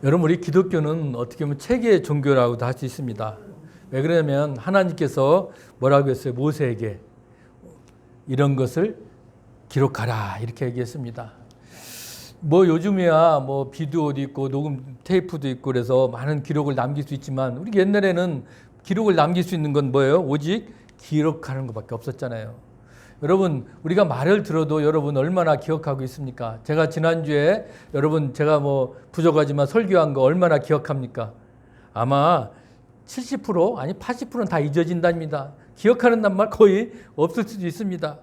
여러분, 우리 기독교는 어떻게 보면 체계 종교라고도 할 수 있습니다. 왜 그러냐면 하나님께서 뭐라고 했어요? 모세에게 이런 것을 기록하라 이렇게 얘기했습니다. 뭐 요즘이야 뭐 비디오도 있고 녹음 테이프도 있고 그래서 많은 기록을 남길 수 있지만 우리 옛날에는 기록을 남길 수 있는 건 뭐예요? 오직 기록하는 것밖에 없었잖아요. 여러분, 우리가 말을 들어도 여러분 얼마나 기억하고 있습니까? 제가 지난주에 여러분 제가 뭐 부족하지만 설교한 거 얼마나 기억합니까? 아마 70% 아니 80%는 다 잊어진답니다. 기억하는 말 거의 없을 수도 있습니다.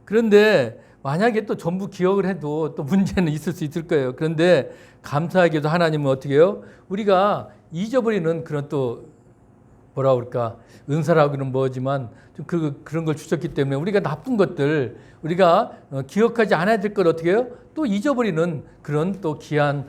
그런데 만약에 또 전부 기억을 해도 또 문제는 있을 수 있을 거예요. 그런데 감사하게도 하나님은 어떻게 해요? 우리가 잊어버리는 그런 또 뭐라 그럴까 은사라고는 뭐지만 좀 그런 걸 주셨기 때문에 우리가 나쁜 것들 우리가 기억하지 않아야 될 걸 어떻게 해요? 또 잊어버리는 그런 또 귀한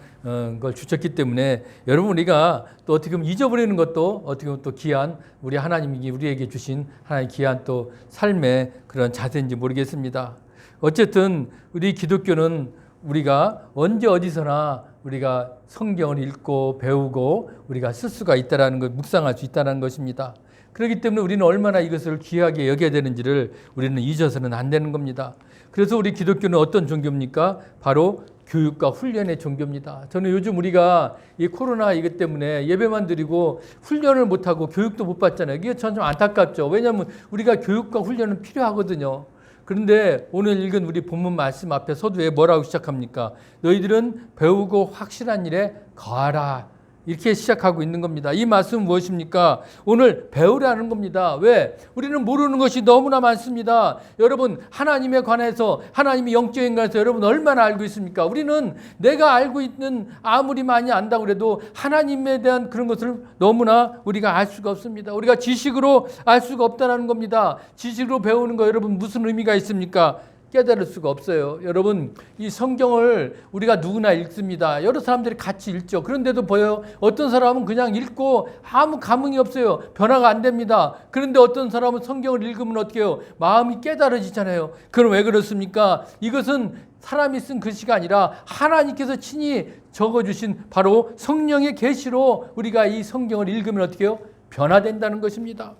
걸 주셨기 때문에 여러분 우리가 또 어떻게 보면 잊어버리는 것도 어떻게 보면 또 귀한 우리 하나님이 우리에게 주신 하나의 귀한 또 삶의 그런 자세인지 모르겠습니다. 어쨌든 우리 기독교는 우리가 언제 어디서나 우리가 성경을 읽고 배우고 우리가 쓸 수가 있다는 걸 묵상할 수 있다는 것입니다. 그렇기 때문에 우리는 얼마나 이것을 귀하게 여겨야 되는지를 우리는 잊어서는 안 되는 겁니다. 그래서 우리 기독교는 어떤 종교입니까? 바로 교육과 훈련의 종교입니다. 저는 요즘 우리가 이 코로나 이것 때문에 예배만 드리고 훈련을 못하고 교육도 못 받잖아요. 이게 전 좀 안타깝죠. 왜냐하면 우리가 교육과 훈련은 필요하거든요. 그런데 오늘 읽은 우리 본문 말씀 앞에 서두에 뭐라고 시작합니까? 너희들은 배우고 확실한 일에 거하라. 이렇게 시작하고 있는 겁니다. 이 말씀은 무엇입니까? 오늘 배우라는 겁니다. 왜? 우리는 모르는 것이 너무나 많습니다. 여러분, 하나님에 관해서, 하나님의 영적인 관해서 여러분 얼마나 알고 있습니까? 우리는 내가 알고 있는 아무리 많이 안다고 해도 하나님에 대한 그런 것을 너무나 우리가 알 수가 없습니다. 우리가 지식으로 알 수가 없다는 겁니다. 지식으로 배우는 거 여러분 무슨 의미가 있습니까? 깨달을 수가 없어요. 여러분, 이 성경을 우리가 누구나 읽습니다. 여러 사람들이 같이 읽죠. 그런데도 보여요. 어떤 사람은 그냥 읽고 아무 감흥이 없어요. 변화가 안 됩니다. 그런데 어떤 사람은 성경을 읽으면 어떻게 해요? 마음이 깨달아지잖아요. 그럼 왜 그렇습니까? 이것은 사람이 쓴 글씨가 아니라 하나님께서 친히 적어주신 바로 성령의 계시로 우리가 이 성경을 읽으면 어떻게 해요? 변화된다는 것입니다.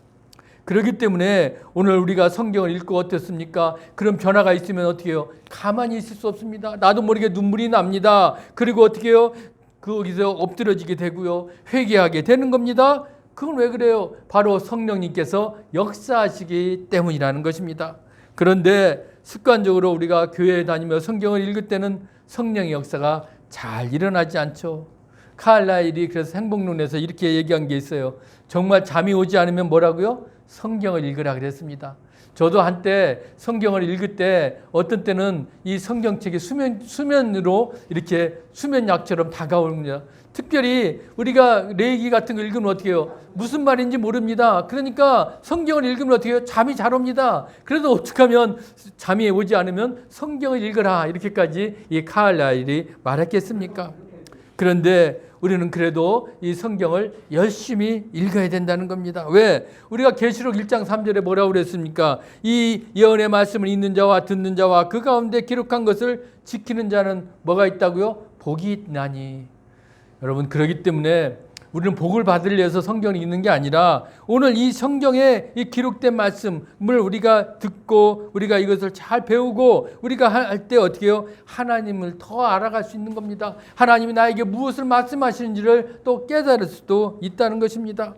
그렇기 때문에 오늘 우리가 성경을 읽고 어떻습니까? 그런 변화가 있으면 어떻게 해요? 가만히 있을 수 없습니다. 나도 모르게 눈물이 납니다. 그리고 어떻게 해요? 거기서 엎드려지게 되고요. 회개하게 되는 겁니다. 그건 왜 그래요? 바로 성령님께서 역사하시기 때문이라는 것입니다. 그런데 습관적으로 우리가 교회에 다니며 성경을 읽을 때는 성령의 역사가 잘 일어나지 않죠. 카를라일이 그래서 행복론에서 이렇게 얘기한 게 있어요. 정말 잠이 오지 않으면 뭐라고요? 성경을 읽으라 그랬습니다. 저도 한때 성경을 읽을 때 어떤 때는 이 성경책이 수면으로 이렇게 수면약처럼 다가옵니다. 특별히 우리가 레위기 같은 거 읽으면 어떻게 해요? 무슨 말인지 모릅니다. 그러니까 성경을 읽으면 어떻게 해요? 잠이 잘 옵니다. 그래도 어떻게 하면 잠이 오지 않으면 성경을 읽으라 이렇게까지 이 카를라일이 말했겠습니까? 그런데 우리는 그래도 이 성경을 열심히 읽어야 된다는 겁니다. 왜? 우리가 계시록 1장 3절에 뭐라고 그랬습니까? 이 예언의 말씀을 읽는 자와 듣는 자와 그 가운데 기록한 것을 지키는 자는 뭐가 있다고요? 복이 있나니. 여러분, 그렇기 때문에 우리는 복을 받으려 해서 성경을 읽는 게 아니라 오늘 이 성경에 이 기록된 말씀을 우리가 듣고 우리가 이것을 잘 배우고 우리가 할 때 어떻게 해요? 하나님을 더 알아갈 수 있는 겁니다. 하나님이 나에게 무엇을 말씀하시는지를 또 깨달을 수도 있다는 것입니다.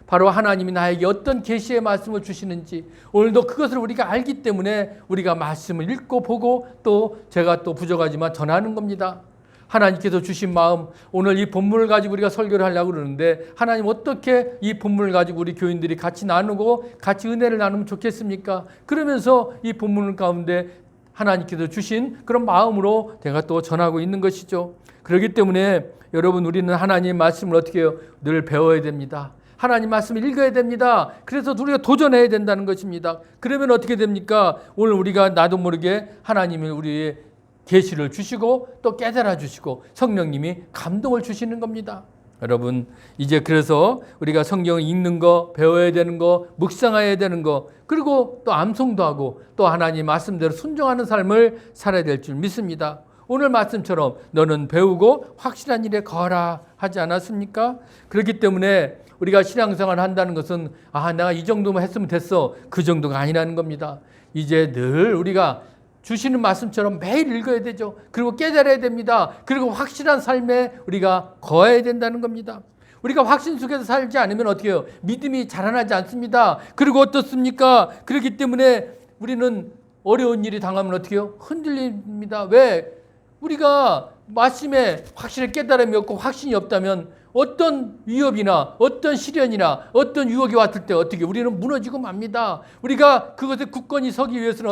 바로 하나님이 나에게 어떤 계시의 말씀을 주시는지 오늘도 그것을 우리가 알기 때문에 우리가 말씀을 읽고 보고 또 제가 또 부족하지만 전하는 겁니다. 하나님께서 주신 마음, 오늘 이 본문을 가지고 우리가 설교를 하려고 그러는데 하나님 어떻게 이 본문을 가지고 우리 교인들이 같이 나누고 같이 은혜를 나누면 좋겠습니까? 그러면서 이 본문 가운데 하나님께서 주신 그런 마음으로 제가 또 전하고 있는 것이죠. 그렇기 때문에 여러분, 우리는 하나님의 말씀을 어떻게 해요? 늘 배워야 됩니다. 하나님 말씀을 읽어야 됩니다. 그래서 우리가 도전해야 된다는 것입니다. 그러면 어떻게 됩니까? 오늘 우리가 나도 모르게 하나님이 우리의 계시를 주시고 또 깨달아 주시고 성령님이 감동을 주시는 겁니다. 여러분, 이제 그래서 우리가 성경을 읽는 거, 배워야 되는 거, 묵상해야 되는 거, 그리고 또 암송도 하고 또 하나님 말씀대로 순종하는 삶을 살아야 될 줄 믿습니다. 오늘 말씀처럼 너는 배우고 확실한 일에 거하라 하지 않았습니까? 그렇기 때문에 우리가 신앙생활을 한다는 것은 내가 이 정도만 했으면 됐어, 그 정도가 아니라는 겁니다. 이제 늘 우리가 주시는 말씀처럼 매일 읽어야 되죠. 그리고 깨달아야 됩니다. 그리고 확실한 삶에 우리가 거해야 된다는 겁니다. 우리가 확신 속에서 살지 않으면 어떻게 해요? 믿음이 자라나지 않습니다. 그리고 어떻습니까? 그렇기 때문에 우리는 어려운 일이 당하면 어떻게 해요? 흔들립니다. 왜? 우리가 말씀에 확실히 깨달음이 없고 확신이 없다면 어떤 위협이나 어떤 시련이나 어떤 유혹이 왔을 때 어떻게 우리는 무너지고 맙니다. 우리가 그것에 굳건히 서기 위해서는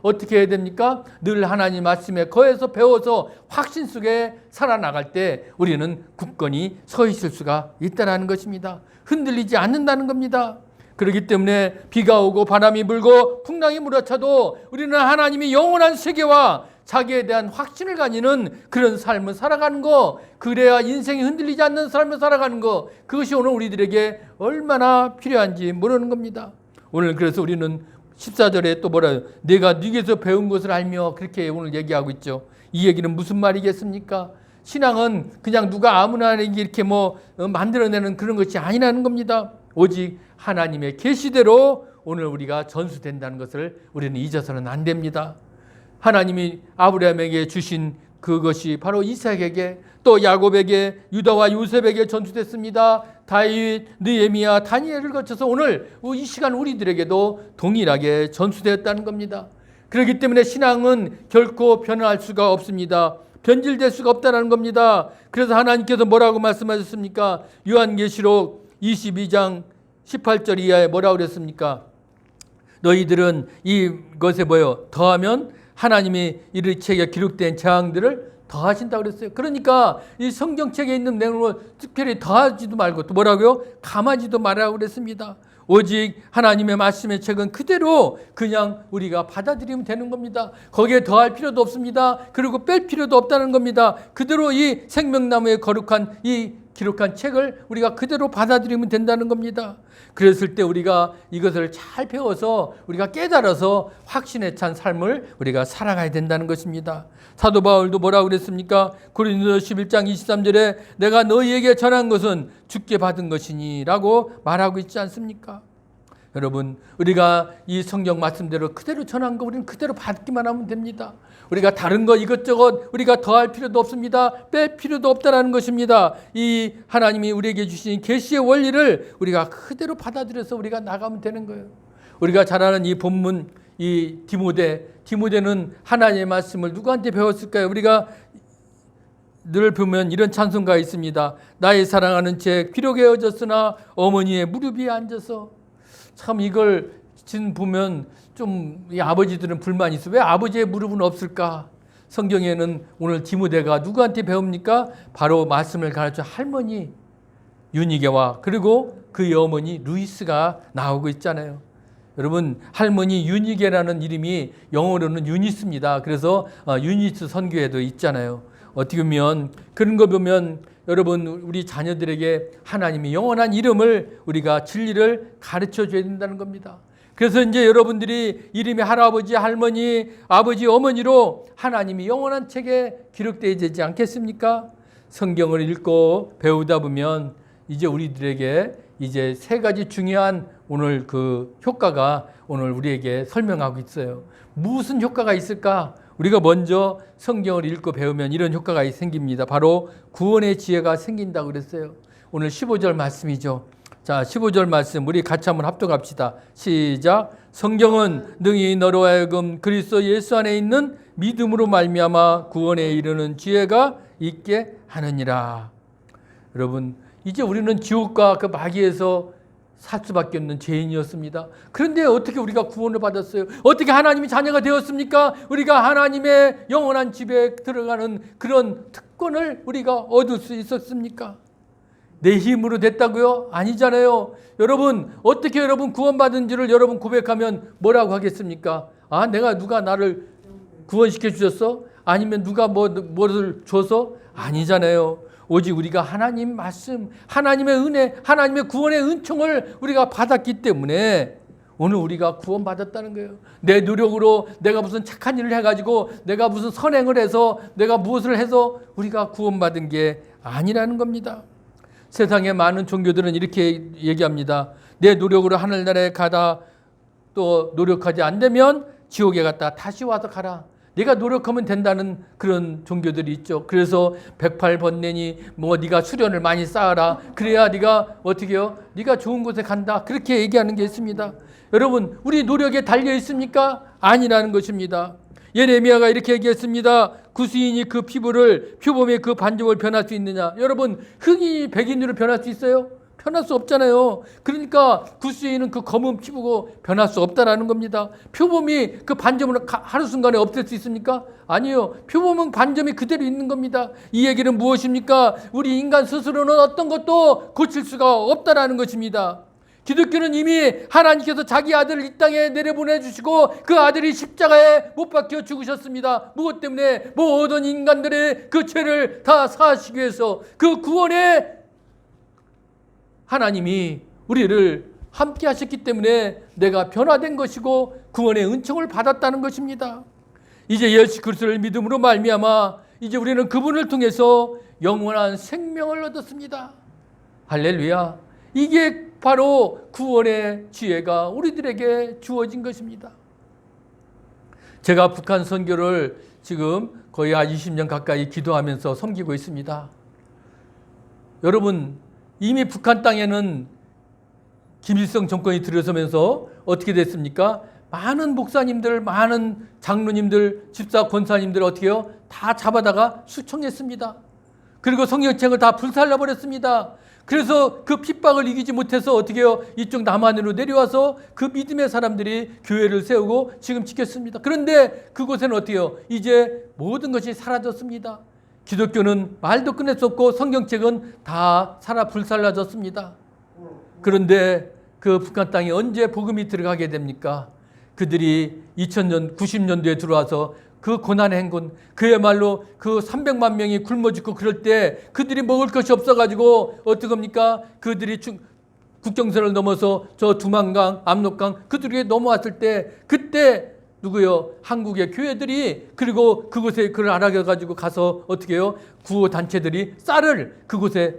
어떻게 해야 됩니까? 늘 하나님 말씀에 거해서 배워서 확신 속에 살아나갈 때 우리는 굳건히 서 있을 수가 있다는 것입니다. 흔들리지 않는다는 겁니다. 그렇기 때문에 비가 오고 바람이 불고 풍랑이 몰아쳐도 우리는 하나님이 영원한 세계와 자기에 대한 확신을 가지는 그런 삶을 살아가는 거, 그래야 인생이 흔들리지 않는 삶을 살아가는 거, 그것이 오늘 우리들에게 얼마나 필요한지 모르는 겁니다. 오늘 그래서 우리는 14절에 또 뭐라요? 내가 네게서 배운 것을 알며, 그렇게 오늘 얘기하고 있죠. 이 얘기는 무슨 말이겠습니까? 신앙은 그냥 누가 아무나 이렇게 만들어내는 그런 것이 아니라는 겁니다. 오직 하나님의 계시대로 오늘 우리가 전수된다는 것을 우리는 잊어서는 안 됩니다. 하나님이 아브라함에게 주신 그것이 바로 이삭에게, 또 야곱에게, 유다와 요셉에게 전수됐습니다. 다윗, 느헤미야, 다니엘을 거쳐서 오늘 이 시간 우리들에게도 동일하게 전수되었다는 겁니다. 그렇기 때문에 신앙은 결코 변할 수가 없습니다. 변질될 수가 없다는 겁니다. 그래서 하나님께서 뭐라고 말씀하셨습니까? 요한계시록 22장 18절 이하에 뭐라고 그랬습니까? 너희들은 이것에 더하면 하나님이 이 책에 기록된 재앙들을 더하신다고 그랬어요. 그러니까 이 성경책에 있는 내용을 특별히 더하지도 말고 또 뭐라고요? 감하지도 말라고 그랬습니다. 오직 하나님의 말씀의 책은 그대로 그냥 우리가 받아들이면 되는 겁니다. 거기에 더할 필요도 없습니다. 그리고 뺄 필요도 없다는 겁니다. 그대로 이 생명나무에 거룩한 이 기록한 책을 우리가 그대로 받아들이면 된다는 겁니다. 그랬을 때 우리가 이것을 잘 배워서 우리가 깨달아서 확신에 찬 삶을 우리가 살아가야 된다는 것입니다. 사도 바울도 뭐라고 그랬습니까? 고린도서 11장 23절에 내가 너희에게 전한 것은 주께 받은 것이니 라고 말하고 있지 않습니까? 여러분, 우리가 이 성경 말씀대로 그대로 전한 거 우리는 그대로 받기만 하면 됩니다. 우리가 다른 거 이것저것 우리가 더할 필요도 없습니다. 뺄 필요도 없다는 것입니다. 이 하나님이 우리에게 주신 계시의 원리를 우리가 그대로 받아들여서 우리가 나가면 되는 거예요. 우리가 잘 아는 이 본문, 이 디모데는 하나님의 말씀을 누구한테 배웠을까요? 우리가 늘 보면 이런 찬송가 있습니다. 나의 사랑하는 책 비록 헤어졌으나 어머니의 무릎 위에 앉아서. 참 이걸 지금 보면 좀 이 아버지들은 불만이 있어. 왜 아버지의 무릎은 없을까? 성경에는 오늘 디모데가 누구한테 배웁니까? 바로 말씀을 가르쳐 할머니 유니게와 그리고 그의 어머니 루이스가 나오고 있잖아요. 여러분, 할머니 유니게라는 이름이 영어로는 유니스입니다. 그래서 유니스 선교에도 있잖아요. 어떻게 보면 그런 거 보면 여러분, 우리 자녀들에게 하나님의 영원한 이름을 우리가 진리를 가르쳐 줘야 된다는 겁니다. 그래서 이제 여러분들이 이름이 할아버지, 할머니, 아버지, 어머니로 하나님이 영원한 책에 기록되어야 되지 않겠습니까? 성경을 읽고 배우다 보면 이제 우리들에게 이제 세 가지 중요한 오늘 그 효과가 오늘 우리에게 설명하고 있어요. 무슨 효과가 있을까? 우리가 먼저 성경을 읽고 배우면 이런 효과가 생깁니다. 바로 구원의 지혜가 생긴다고 그랬어요. 오늘 15절 말씀이죠. 자, 15절 말씀 우리 같이 한번 합독합시다. 시작. 성경은 능히 너로 하여금 그리스도 예수 안에 있는 믿음으로 말미암아 구원에 이르는 지혜가 있게 하느니라. 여러분, 이제 우리는 지옥과 그 마귀에서 살 수밖에 없는 죄인이었습니다. 그런데 어떻게 우리가 구원을 받았어요? 어떻게 하나님이 자녀가 되었습니까? 우리가 하나님의 영원한 집에 들어가는 그런 특권을 우리가 얻을 수 있었습니까? 내 힘으로 됐다고요? 아니잖아요. 여러분, 어떻게 여러분 구원받은지를 여러분 고백하면 뭐라고 하겠습니까? 내가 누가 나를 구원시켜 주셨어? 아니면 누가 뭐를 줘서? 아니잖아요. 오직 우리가 하나님 말씀, 하나님의 은혜, 하나님의 구원의 은총을 우리가 받았기 때문에 오늘 우리가 구원받았다는 거예요. 내 노력으로 내가 무슨 착한 일을 해가지고 내가 무슨 선행을 해서 내가 무엇을 해서 우리가 구원받은 게 아니라는 겁니다. 세상에 많은 종교들은 이렇게 얘기합니다. 내 노력으로 하늘나라에 가다 또 노력하지 않으면 지옥에 갔다 다시 와서 가라. 네가 노력하면 된다는 그런 종교들이 있죠. 그래서 108번뇌니 뭐 네가 수련을 많이 쌓아라. 그래야 네가 어떻게 해요? 네가 좋은 곳에 간다. 그렇게 얘기하는 게 있습니다. 여러분, 우리 노력에 달려 있습니까? 아니라는 것입니다. 예레미야가 이렇게 얘기했습니다. 구스인이 그 피부를 표범의 그 반죽을 변할 수 있느냐? 여러분, 흑인이 백인으로 변할 수 있어요? 변할 수 없잖아요. 그러니까 구스인은 그 검은 피부고 변할 수 없다라는 겁니다. 표범이 그 반점을 하루 순간에 없앨 수 있습니까? 아니요. 표범은 반점이 그대로 있는 겁니다. 이 얘기는 무엇입니까? 우리 인간 스스로는 어떤 것도 고칠 수가 없다라는 것입니다. 기독교는 이미 하나님께서 자기 아들을 이 땅에 내려보내주시고 그 아들이 십자가에 못 박혀 죽으셨습니다. 무엇 때문에? 모든 인간들의 그 죄를 다 사하시기 위해서 그 구원의 하나님이 우리를 함께 하셨기 때문에 내가 변화된 것이고 구원의 은총을 받았다는 것입니다. 이제 예수 그리스도를 믿음으로 말미암아 이제 우리는 그분을 통해서 영원한 생명을 얻었습니다. 할렐루야. 이게 바로 구원의 지혜가 우리들에게 주어진 것입니다. 제가 북한 선교를 지금 거의 한 20년 가까이 기도하면서 섬기고 있습니다. 여러분, 이미 북한 땅에는 김일성 정권이 들어서면서 어떻게 됐습니까? 많은 목사님들, 많은 장로님들, 집사 권사님들 어떻게 해요? 다 잡아다가 수청했습니다. 그리고 성경책을 다 불살라버렸습니다. 그래서 그 핍박을 이기지 못해서 어떻게 해요? 이쪽 남한으로 내려와서 그 믿음의 사람들이 교회를 세우고 지금 지켰습니다. 그런데 그곳에는 어떻게 해요? 이제 모든 것이 사라졌습니다. 기독교는 말도 끝낼 수 없고 성경책은 다 불살라졌습니다. 그런데 그 북한 땅에 언제 복음이 들어가게 됩니까? 그들이 2000년, 90년도에 들어와서 그 고난의 행군, 그야말로 그 300만 명이 굶어 죽고 그럴 때 그들이 먹을 것이 없어가지고 어떡합니까? 그들이 국경선을 넘어서 저 두만강, 압록강 그들이 넘어왔을 때 그때 누구요? 한국의 교회들이 그리고 그곳에 그걸 알아가지고 가서 어떻게 해요? 구호 단체들이 쌀을 그곳에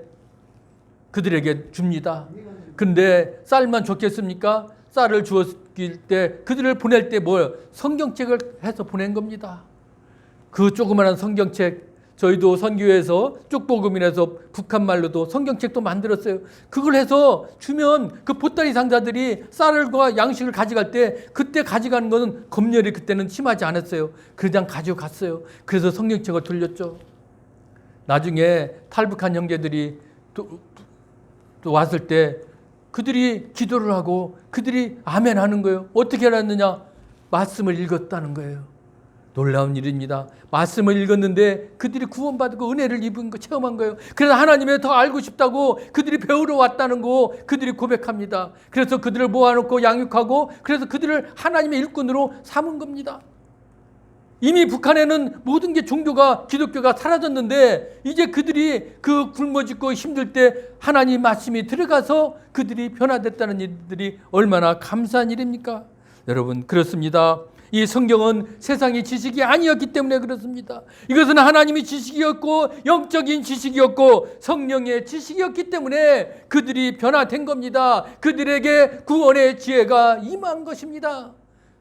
그들에게 줍니다. 근데 쌀만 줬겠습니까? 쌀을 주었을 때 그들을 보낼 때 뭐 성경책을 해서 보낸 겁니다. 그 조그마한 성경책 저희도 선교회에서 쪽복음이라서 북한말로도 성경책도 만들었어요. 그걸 해서 주면 그 보따리 상자들이 쌀과 양식을 가져갈 때 그때 가져가는 것은 검열이 그때는 심하지 않았어요. 그냥 가져갔어요. 그래서 성경책을 돌렸죠. 나중에 탈북한 형제들이 또 왔을 때 그들이 기도를 하고 그들이 아멘 하는 거예요. 어떻게 알았느냐? 말씀을 읽었다는 거예요. 놀라운 일입니다. 말씀을 읽었는데 그들이 구원받고 은혜를 입은 거 체험한 거예요. 그래서 하나님을 더 알고 싶다고 그들이 배우러 왔다는 거 그들이 고백합니다. 그래서 그들을 모아놓고 양육하고 그래서 그들을 하나님의 일꾼으로 삼은 겁니다. 이미 북한에는 모든 게 종교가 기독교가 사라졌는데 이제 그들이 그 굶어 죽고 힘들 때 하나님 말씀이 들어가서 그들이 변화됐다는 일들이 얼마나 감사한 일입니까? 여러분, 그렇습니다. 이 성경은 세상의 지식이 아니었기 때문에 그렇습니다. 이것은 하나님의 지식이었고 영적인 지식이었고 성령의 지식이었기 때문에 그들이 변화된 겁니다. 그들에게 구원의 지혜가 임한 것입니다.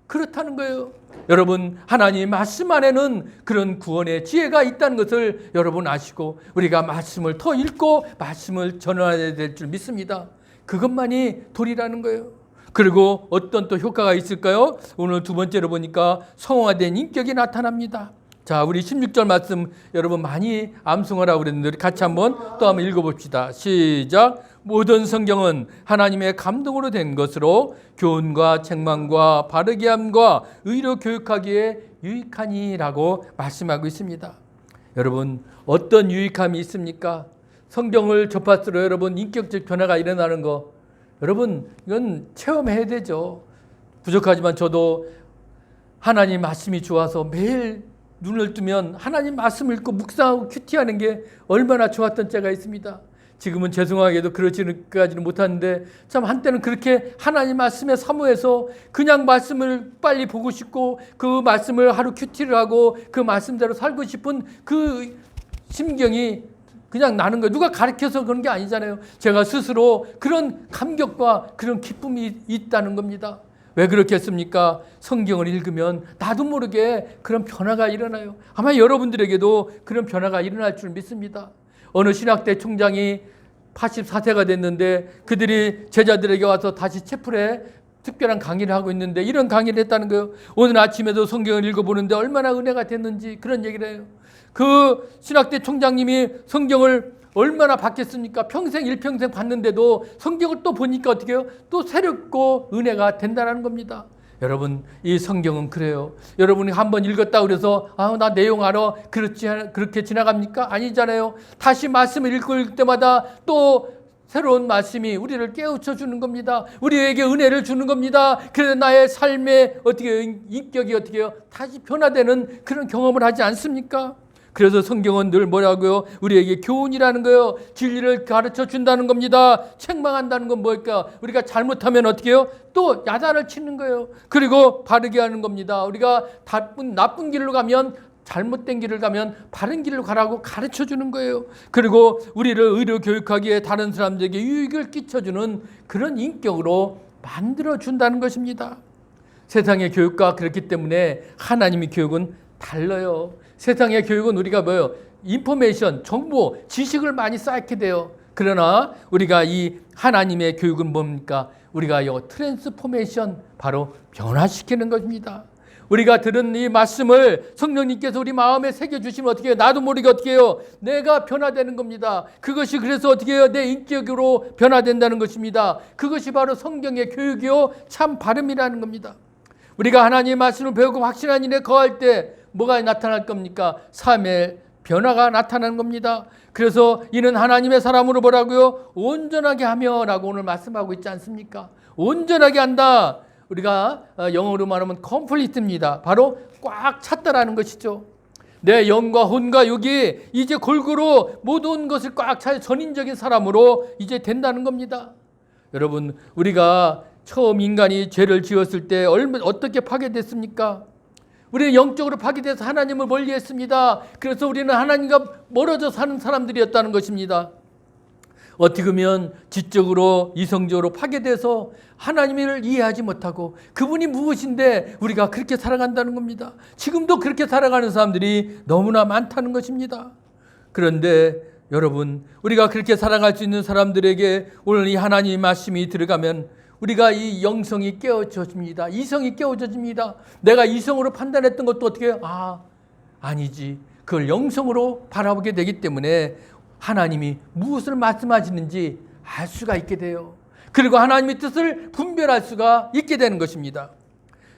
그렇다는 거예요. 여러분, 하나님 말씀 안에는 그런 구원의 지혜가 있다는 것을 여러분 아시고 우리가 말씀을 더 읽고 말씀을 전해야 될 줄 믿습니다. 그것만이 도리라는 거예요. 그리고 어떤 또 효과가 있을까요? 오늘 두 번째로 보니까 성화된 인격이 나타납니다. 자, 우리 16절 말씀 여러분 많이 암송하라고 그랬는데 같이 한번 읽어봅시다. 시작. 모든 성경은 하나님의 감동으로 된 것으로 교훈과 책망과 바르게 함과 의로 교육하기에 유익하니라고 말씀하고 있습니다. 여러분, 어떤 유익함이 있습니까? 성경을 접할수록 여러분 인격적 변화가 일어나는 거 여러분 이건 체험해야 되죠. 부족하지만 저도 하나님 말씀이 좋아서 매일 눈을 뜨면 하나님 말씀 읽고 묵상하고 큐티하는 게 얼마나 좋았던 때가 있습니다. 지금은 죄송하게도 그러지까지는 못하는데 참 한때는 그렇게 하나님 말씀에 사모해서 그냥 말씀을 빨리 보고 싶고 그 말씀을 하루 큐티를 하고 그 말씀대로 살고 싶은 그 심경이 그냥 나는 거예요. 누가 가르쳐서 그런 게 아니잖아요. 제가 스스로 그런 감격과 그런 기쁨이 있다는 겁니다. 왜 그렇겠습니까? 성경을 읽으면 나도 모르게 그런 변화가 일어나요. 아마 여러분들에게도 그런 변화가 일어날 줄 믿습니다. 어느 신학대 총장이 84세가 됐는데 그들이 제자들에게 와서 다시 채플에 특별한 강의를 하고 있는데 이런 강의를 했다는 거예요. 오늘 아침에도 성경을 읽어보는데 얼마나 은혜가 됐는지 그런 얘기를 해요. 그 신학대 총장님이 성경을 얼마나 받겠습니까? 평생 일평생 봤는데도 성경을 또 보니까 어떻게 해요? 또 새롭고 은혜가 된다는 겁니다. 여러분, 이 성경은 그래요. 여러분이 한번 읽었다 그래서 나 내용 알아. 그렇게 지나갑니까? 아니잖아요. 다시 말씀을 읽을 때마다 또 새로운 말씀이 우리를 깨우쳐 주는 겁니다. 우리에게 은혜를 주는 겁니다. 그래서 나의 삶의 인격이 어떻게 해요? 다시 변화되는 그런 경험을 하지 않습니까? 그래서 성경은 늘 뭐라고요? 우리에게 교훈이라는 거예요. 진리를 가르쳐 준다는 겁니다. 책망한다는 건 뭘까? 우리가 잘못하면 어떻게 해요? 또 야단을 치는 거예요. 그리고 바르게 하는 겁니다. 우리가 나쁜 길로 가면 잘못된 길을 가면 바른 길로 가라고 가르쳐 주는 거예요. 그리고 우리를 의료 교육하기에 다른 사람들에게 유익을 끼쳐주는 그런 인격으로 만들어 준다는 것입니다. 세상의 교육과 그렇기 때문에 하나님의 교육은 달라요. 세상의 교육은 우리가 뭐예요? 인포메이션, 정보, 지식을 많이 쌓게 돼요. 그러나 우리가 이 하나님의 교육은 뭡니까? 우리가 이 트랜스포메이션, 바로 변화시키는 것입니다. 우리가 들은 이 말씀을 성령님께서 우리 마음에 새겨주시면 어떻게 해요? 나도 모르게 어떻게 해요? 내가 변화되는 겁니다. 그것이 그래서 어떻게 해요? 내 인격으로 변화된다는 것입니다. 그것이 바로 성경의 교육이요 참 발음이라는 겁니다. 우리가 하나님의 말씀을 배우고 확신한 일에 거할 때 뭐가 나타날 겁니까? 삶의 변화가 나타나는 겁니다. 그래서 이는 하나님의 사람으로 뭐라고요? 온전하게 하며 라고 오늘 말씀하고 있지 않습니까? 온전하게 한다. 우리가 영어로 말하면 complete입니다. 바로 꽉 찼다라는 것이죠. 내 영과 혼과 육이 이제 골고루 모든 것을 꽉 차 전인적인 사람으로 이제 된다는 겁니다. 여러분, 우리가 처음 인간이 죄를 지었을 때 어떻게 파괴됐습니까? 우리는 영적으로 파괴돼서 하나님을 멀리했습니다. 그래서 우리는 하나님과 멀어져 사는 사람들이었다는 것입니다. 어떻게 보면 지적으로 이성적으로 파괴돼서 하나님을 이해하지 못하고 그분이 무엇인데 우리가 그렇게 살아간다는 겁니다. 지금도 그렇게 살아가는 사람들이 너무나 많다는 것입니다. 그런데 여러분, 우리가 그렇게 살아갈 수 있는 사람들에게 오늘 이 하나님의 말씀이 들어가면 우리가 이 영성이 깨워져집니다. 이성이 깨워져집니다. 내가 이성으로 판단했던 것도 어떻게 해요? 아니지. 그걸 영성으로 바라보게 되기 때문에 하나님이 무엇을 말씀하시는지 알 수가 있게 돼요. 그리고 하나님의 뜻을 분별할 수가 있게 되는 것입니다.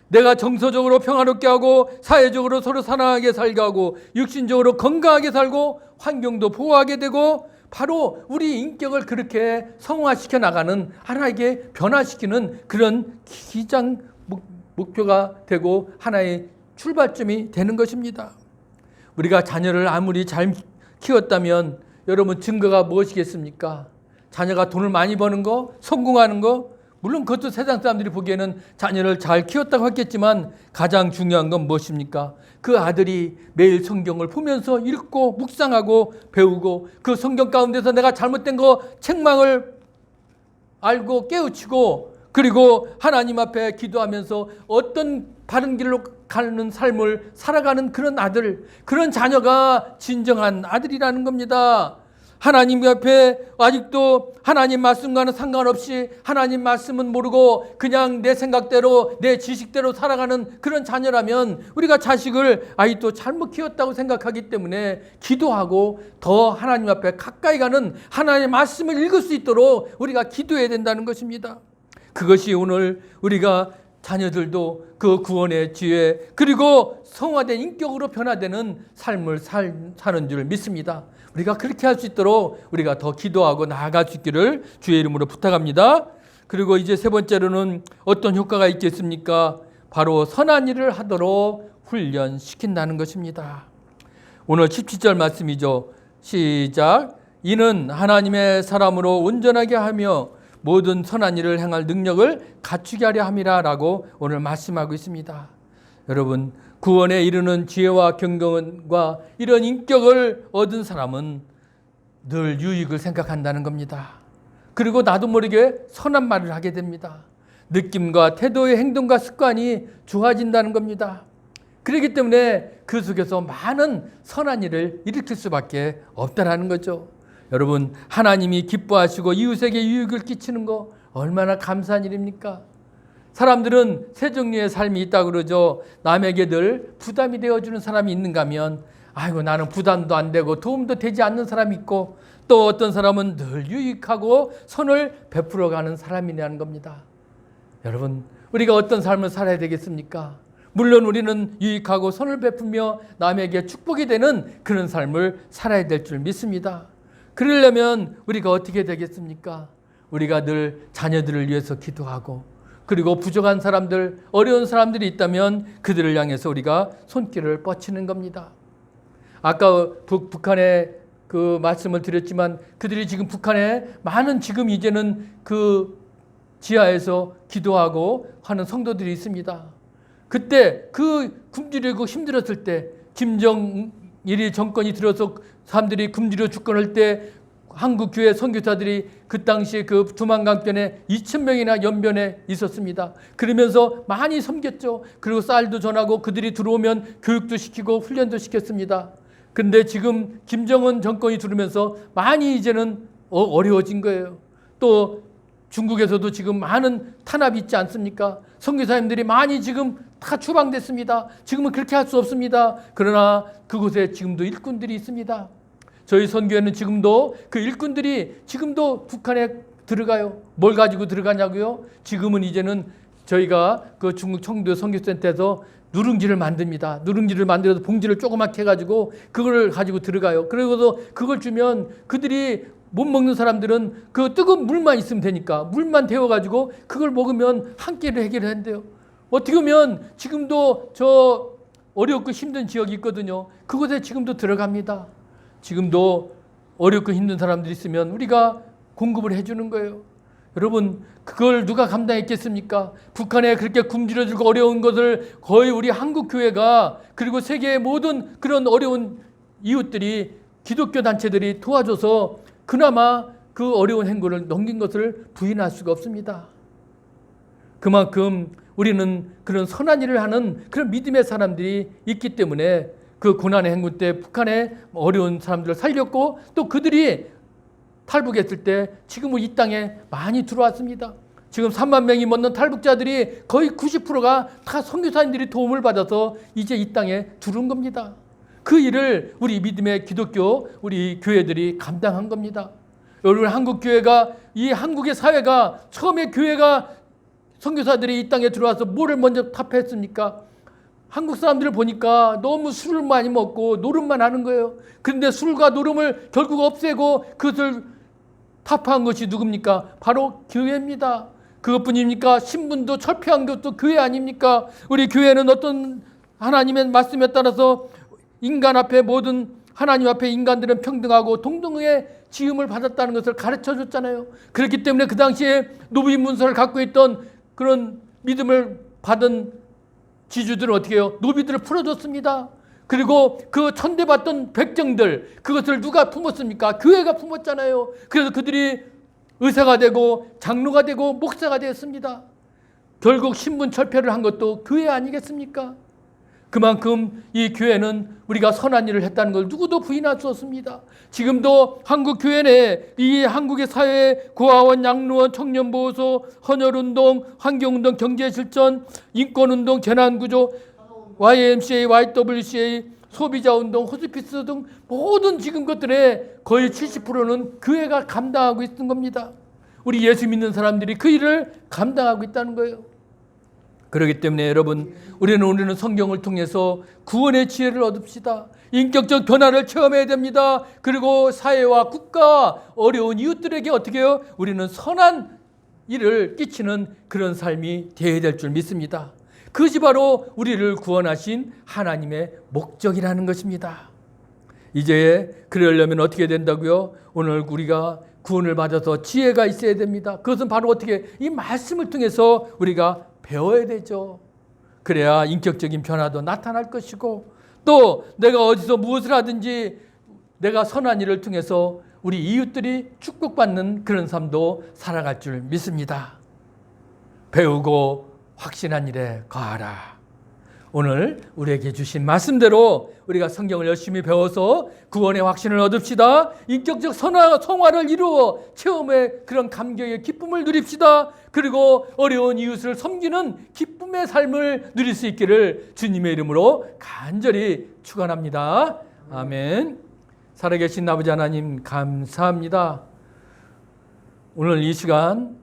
내가 정서적으로 평화롭게 하고 사회적으로 서로 사랑하게 살게 하고 육신적으로 건강하게 살고 환경도 보호하게 되고 바로 우리 인격을 그렇게 성화시켜 나가는 하나에게 변화시키는 그런 기장 목표가 되고 하나의 출발점이 되는 것입니다. 우리가 자녀를 아무리 잘 키웠다면 여러분 증거가 무엇이겠습니까? 자녀가 돈을 많이 버는 거, 성공하는 거, 물론 그것도 세상 사람들이 보기에는 자녀를 잘 키웠다고 했겠지만 가장 중요한 건 무엇입니까? 그 아들이 매일 성경을 보면서 읽고 묵상하고 배우고 그 성경 가운데서 내가 잘못된 거 책망을 알고 깨우치고 그리고 하나님 앞에 기도하면서 어떤 바른 길로 가는 삶을 살아가는 그런 아들, 그런 자녀가 진정한 아들이라는 겁니다. 하나님 앞에 아직도 하나님 말씀과는 상관없이 하나님 말씀은 모르고 그냥 내 생각대로 내 지식대로 살아가는 그런 자녀라면 우리가 자식을 아직도 잘못 키웠다고 생각하기 때문에 기도하고 더 하나님 앞에 가까이 가는 하나님의 말씀을 읽을 수 있도록 우리가 기도해야 된다는 것입니다. 그것이 오늘 우리가 자녀들도 그 구원의 지혜 그리고 성화된 인격으로 변화되는 삶을 사는 줄 믿습니다. 우리가 그렇게 할 수 있도록 우리가 더 기도하고 나아갈 수 있기를 주의 이름으로 부탁합니다. 그리고 이제 세 번째로는 어떤 효과가 있겠습니까? 바로 선한 일을 하도록 훈련시킨다는 것입니다. 오늘 17절 말씀이죠. 시작. 이는 하나님의 사람으로 온전하게 하며 모든 선한 일을 행할 능력을 갖추게 하려 함이라 라고 오늘 말씀하고 있습니다. 여러분, 구원에 이르는 지혜와 경건과 이런 인격을 얻은 사람은 늘 유익을 생각한다는 겁니다. 그리고 나도 모르게 선한 말을 하게 됩니다. 느낌과 태도의 행동과 습관이 좋아진다는 겁니다. 그렇기 때문에 그 속에서 많은 선한 일을 일으킬 수밖에 없다는 거죠. 여러분, 하나님이 기뻐하시고 이웃에게 유익을 끼치는 거 얼마나 감사한 일입니까? 사람들은 세 종류의 삶이 있다고 그러죠. 남에게 늘 부담이 되어주는 사람이 있는가 하면 아이고 나는 부담도 안 되고 도움도 되지 않는 사람이 있고, 또 어떤 사람은 늘 유익하고 선을 베풀어가는 사람이라는 겁니다. 여러분, 우리가 어떤 삶을 살아야 되겠습니까? 물론 우리는 유익하고 선을 베풀며 남에게 축복이 되는 그런 삶을 살아야 될 줄 믿습니다. 그러려면 우리가 어떻게 되겠습니까? 우리가 늘 자녀들을 위해서 기도하고, 그리고 부족한 사람들, 어려운 사람들이 있다면 그들을 향해서 우리가 손길을 뻗치는 겁니다. 아까 북한에 그 말씀을 드렸지만 그들이 지금 북한에 많은 지금 이제는 그 지하에서 기도하고 하는 성도들이 있습니다. 그때 그 굶주리고 힘들었을 때, 김정일이 정권이 들어서 사람들이 굶주려 죽곤 때 한국 교회 선교사들이 그 당시에 그 두만강변에 2,000명이나 연변에 있었습니다. 그러면서 많이 섬겼죠. 그리고 쌀도 전하고 그들이 들어오면 교육도 시키고 훈련도 시켰습니다. 근데 지금 김정은 정권이 들어오면서 많이 이제는 어려워진 거예요. 또 중국에서도 지금 많은 탄압이 있지 않습니까? 선교사님들이 많이 지금 다 추방됐습니다. 지금은 그렇게 할 수 없습니다. 그러나 그곳에 지금도 일꾼들이 있습니다. 저희 선교회는 지금도 그 일꾼들이 지금도 북한에 들어가요. 뭘 가지고 들어가냐고요? 지금은 이제는 저희가 그 중국 청도 선교센터에서 누룽지를 만듭니다. 누룽지를 만들어서 봉지를 조그맣게 해가지고 그걸 가지고 들어가요. 그리고서 그걸 주면 그들이 못 먹는 사람들은 그 뜨거운 물만 있으면 되니까 물만 데워가지고 그걸 먹으면 한 끼를 해결한대요. 어떻게 보면 지금도 저 어렵고 힘든 지역이 있거든요. 그곳에 지금도 들어갑니다. 지금도 어렵고 힘든 사람들이 있으면 우리가 공급을 해주는 거예요. 여러분, 그걸 누가 감당했겠습니까? 북한에 그렇게 굶주려들고 어려운 것을 거의 우리 한국 교회가, 그리고 세계의 모든 그런 어려운 이웃들이, 기독교 단체들이 도와줘서 그나마 그 어려운 행군을 넘긴 것을 부인할 수가 없습니다. 그만큼 우리는 그런 선한 일을 하는 그런 믿음의 사람들이 있기 때문에 그 고난의 행군 때 북한의 어려운 사람들을 살렸고, 또 그들이 탈북했을 때 지금은 이 땅에 많이 들어왔습니다. 지금 3만 명이 넘는 탈북자들이 거의 90%가 다 선교사님들이 도움을 받아서 이제 이 땅에 들어온 겁니다. 그 일을 우리 믿음의 기독교 우리 교회들이 감당한 겁니다. 여러분, 한국 교회가, 이 한국의 사회가 처음에 교회가 선교사들이 이 땅에 들어와서 뭐를 먼저 타파했습니까? 한국 사람들을 보니까 너무 술을 많이 먹고 노름만 하는 거예요. 그런데 술과 노름을 결국 없애고 그것을 타파한 것이 누굽니까? 바로 교회입니다. 그것뿐입니까? 신분도 철폐한 것도 교회 아닙니까? 우리 교회는 어떤 하나님의 말씀에 따라서 인간 앞에, 모든 하나님 앞에 인간들은 평등하고 동등의 지음을 받았다는 것을 가르쳐 줬잖아요. 그렇기 때문에 그 당시에 노비 문서를 갖고 있던 그런 믿음을 받은 지주들은 어떻게 해요? 노비들을 풀어줬습니다. 그리고 그 천대받던 백정들, 그것을 누가 품었습니까? 교회가 품었잖아요. 그래서 그들이 의사가 되고 장로가 되고 목사가 되었습니다. 결국 신분 철폐를 한 것도 교회 아니겠습니까? 그만큼 이 교회는 우리가 선한 일을 했다는 걸 누구도 부인할 수 없습니다. 지금도 한국 교회 내 이 한국의 사회, 고아원, 양로원, 청년보호소, 헌혈운동, 환경운동, 경제실천, 인권운동, 재난구조, YMCA, YWCA, 소비자운동, 호스피스 등 모든 지금 것들의 거의 70%는 교회가 감당하고 있는 겁니다. 우리 예수 믿는 사람들이 그 일을 감당하고 있다는 거예요. 그렇기 때문에 여러분, 우리는 성경을 통해서 구원의 지혜를 얻읍시다. 인격적 변화를 체험해야 됩니다. 그리고 사회와 국가, 어려운 이웃들에게 어떻게 해요? 우리는 선한 일을 끼치는 그런 삶이 되어야 될 줄 믿습니다. 그것이 바로 우리를 구원하신 하나님의 목적이라는 것입니다. 이제 그러려면 어떻게 된다고요? 오늘 우리가 구원을 받아서 지혜가 있어야 됩니다. 그것은 바로 어떻게 이 말씀을 통해서 우리가 배워야 되죠. 그래야 인격적인 변화도 나타날 것이고 또 내가 어디서 무엇을 하든지 내가 선한 일을 통해서 우리 이웃들이 축복받는 그런 삶도 살아갈 줄 믿습니다. 배우고 확신한 일에 거하라. 오늘 우리에게 주신 말씀대로 우리가 성경을 열심히 배워서 구원의 확신을 얻읍시다. 인격적 성화를 이루어 체험의 그런 감격의 기쁨을 누립시다. 그리고 어려운 이웃을 섬기는 기쁨의 삶을 누릴 수 있기를 주님의 이름으로 간절히 축원합니다. 아멘. 살아계신 아버지 하나님 감사합니다. 오늘 이 시간